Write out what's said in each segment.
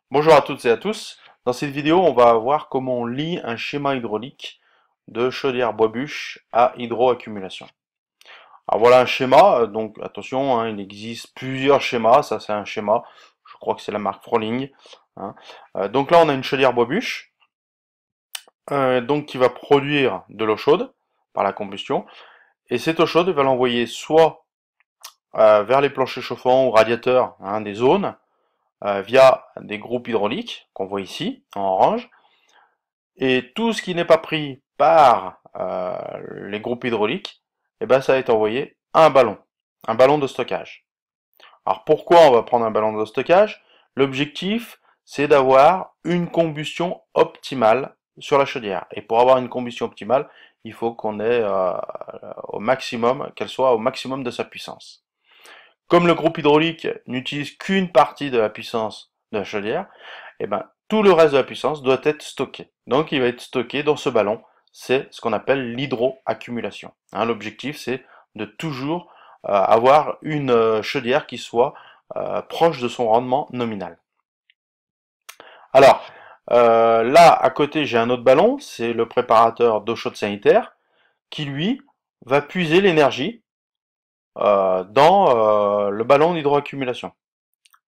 Bonjour à toutes et à tous. Dans cette vidéo, on va voir comment on lie un schéma hydraulique de chaudière bois-bûche à hydroaccumulation. Alors voilà un schéma, donc attention, hein, il existe plusieurs schémas, ça c'est un schéma, je crois que c'est la marque Froling, hein. Donc là on a une chaudière bois-bûche, donc qui va produire de l'eau chaude par la combustion, et cette eau chaude va l'envoyer soit vers les planchers chauffants ou radiateurs, hein, des zones, via des groupes hydrauliques qu'on voit ici en orange. Et tout ce qui n'est pas pris par les groupes hydrauliques, eh ben, ça va être envoyé à un ballon de stockage. Alors pourquoi on va prendre un ballon de stockage? L'objectif, c'est d'avoir une combustion optimale sur la chaudière. Et pour avoir une combustion optimale, il faut qu'on ait au maximum, qu'elle soit au maximum de sa puissance. Comme le groupe hydraulique n'utilise qu'une partie de la puissance de la chaudière, eh ben, tout le reste de la puissance doit être stocké. Donc il va être stocké dans ce ballon. C'est ce qu'on appelle l'hydroaccumulation. Hein, l'objectif, c'est de toujours avoir une chaudière qui soit proche de son rendement nominal. Alors, là, à côté, j'ai un autre ballon, c'est le préparateur d'eau chaude sanitaire, qui lui va puiser l'énergie dans le ballon d'hydroaccumulation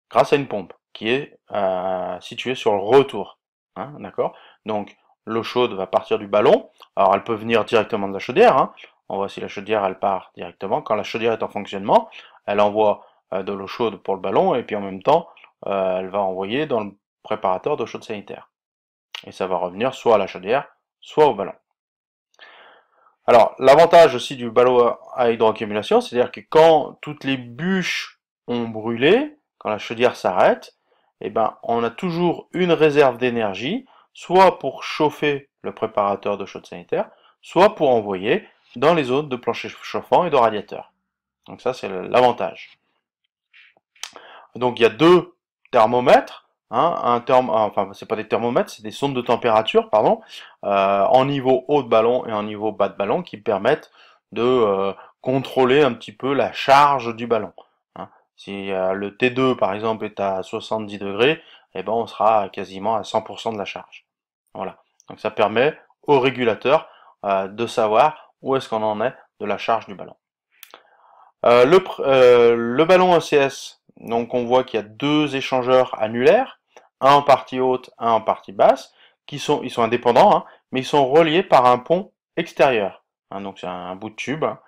grâce à une pompe qui est située sur le retour. Hein, d'accord? Donc l'eau chaude va partir du ballon. Alors elle peut venir directement de la chaudière. Hein. On voit si la chaudière elle part directement. Quand la chaudière est en fonctionnement, elle envoie de l'eau chaude pour le ballon et puis en même temps elle va envoyer dans le préparateur d'eau chaude sanitaire. Et ça va revenir soit à la chaudière, soit au ballon. Alors l'avantage aussi du ballon à hydroaccumulation, c'est-à-dire que quand toutes les bûches ont brûlé, quand la chaudière s'arrête, eh ben, on a toujours une réserve d'énergie, soit pour chauffer le préparateur de chaude sanitaire, soit pour envoyer dans les zones de plancher chauffant et de radiateur. Donc ça, c'est l'avantage. Donc il y a deux thermomètres, hein, enfin c'est pas des thermomètres, c'est des sondes de température, pardon, en niveau haut de ballon et en niveau bas de ballon qui permettent de contrôler un petit peu la charge du ballon. Hein. Si le T2 par exemple est à 70 degrés, eh ben on sera quasiment à 100% de la charge. Voilà. Donc ça permet au régulateur de savoir où est-ce qu'on en est de la charge du ballon. Le ballon ECS, donc on voit qu'il y a deux échangeurs annulaires, un en partie haute, un en partie basse, ils sont indépendants, hein, mais ils sont reliés par un pont extérieur. Hein, donc c'est un bout de tube, hein,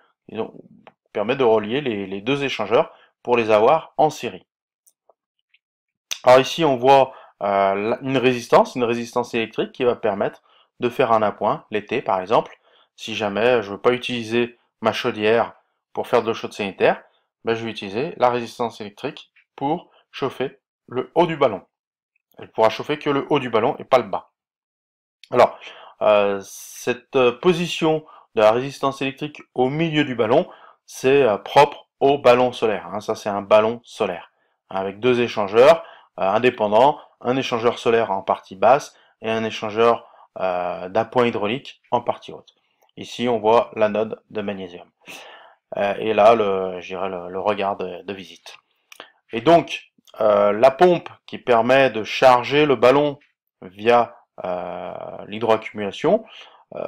permet de relier les deux échangeurs pour les avoir en série. Alors ici on voit une résistance électrique qui va permettre de faire un appoint, l'été par exemple, si jamais je ne veux pas utiliser ma chaudière pour faire de l'eau chaude sanitaire, ben, je vais utiliser la résistance électrique pour chauffer le haut du ballon. Elle pourra chauffer que le haut du ballon et pas le bas. Alors, cette position de la résistance électrique au milieu du ballon, c'est propre au ballon solaire. Hein. Ça, c'est un ballon solaire, hein, avec deux échangeurs indépendants, un échangeur solaire en partie basse et un échangeur d'appoint hydraulique en partie haute. Ici, on voit l'anode de magnésium. Et là, le regard de visite. Et donc, la pompe qui permet de charger le ballon via l'hydroaccumulation, euh,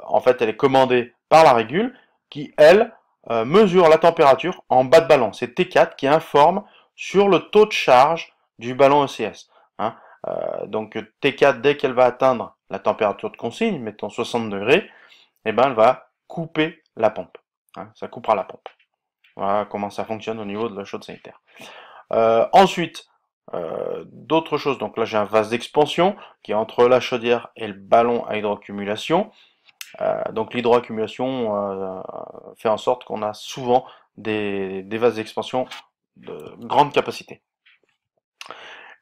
en fait, elle est commandée par la régule qui, elle, mesure la température en bas de ballon. C'est T4 qui informe sur le taux de charge du ballon ECS. Hein. Donc T4, dès qu'elle va atteindre la température de consigne, mettons 60 degrés, eh ben, elle va couper la pompe. Hein, ça coupera la pompe. Voilà comment ça fonctionne au niveau de la chaude sanitaire. Ensuite, d'autres choses. Donc là, j'ai un vase d'expansion qui est entre la chaudière et le ballon à hydroaccumulation. Donc l'hydroaccumulation fait en sorte qu'on a souvent des vases d'expansion de grande capacité.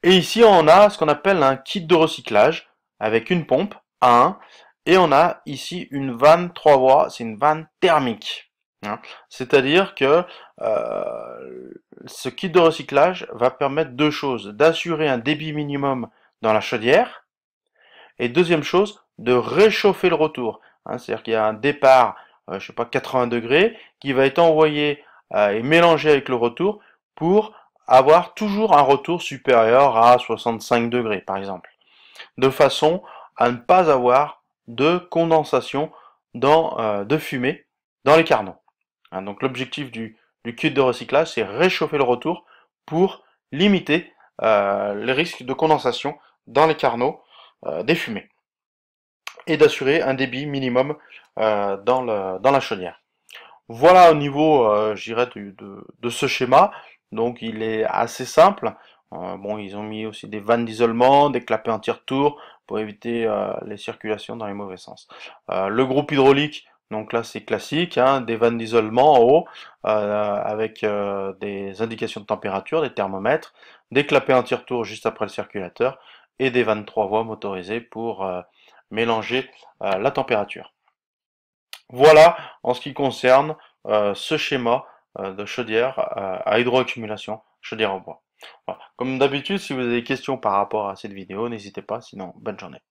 Et ici, on a ce qu'on appelle un kit de recyclage avec une pompe à 1 et on a ici une vanne 3 voies, c'est une vanne thermique. Hein. C'est-à-dire que ce kit de recyclage va permettre deux choses, d'assurer un débit minimum dans la chaudière et deuxième chose, de réchauffer le retour. Hein. C'est-à-dire qu'il y a un départ, je sais pas, 80 degrés qui va être envoyé et mélangé avec le retour pour avoir toujours un retour supérieur à 65 degrés, par exemple, de façon à ne pas avoir de condensation de fumée dans les carnaux. Hein, donc l'objectif du kit de recyclage, c'est réchauffer le retour pour limiter les risques de condensation dans les carnaux des fumées et d'assurer un débit minimum dans la chaudière. Voilà au niveau, je dirais, de ce schéma. Donc il est assez simple. Bon, ils ont mis aussi des vannes d'isolement, des clapets anti-retour pour éviter les circulations dans les mauvais sens. Le groupe hydraulique, donc là c'est classique, hein, des vannes d'isolement en haut avec des indications de température, des thermomètres, des clapets anti-retour juste après le circulateur et des vannes 3 voies motorisées pour mélanger la température. Voilà en ce qui concerne ce schéma de chaudière à hydroaccumulation, chaudière en bois. Voilà. Comme d'habitude, si vous avez des questions par rapport à cette vidéo, n'hésitez pas, sinon bonne journée.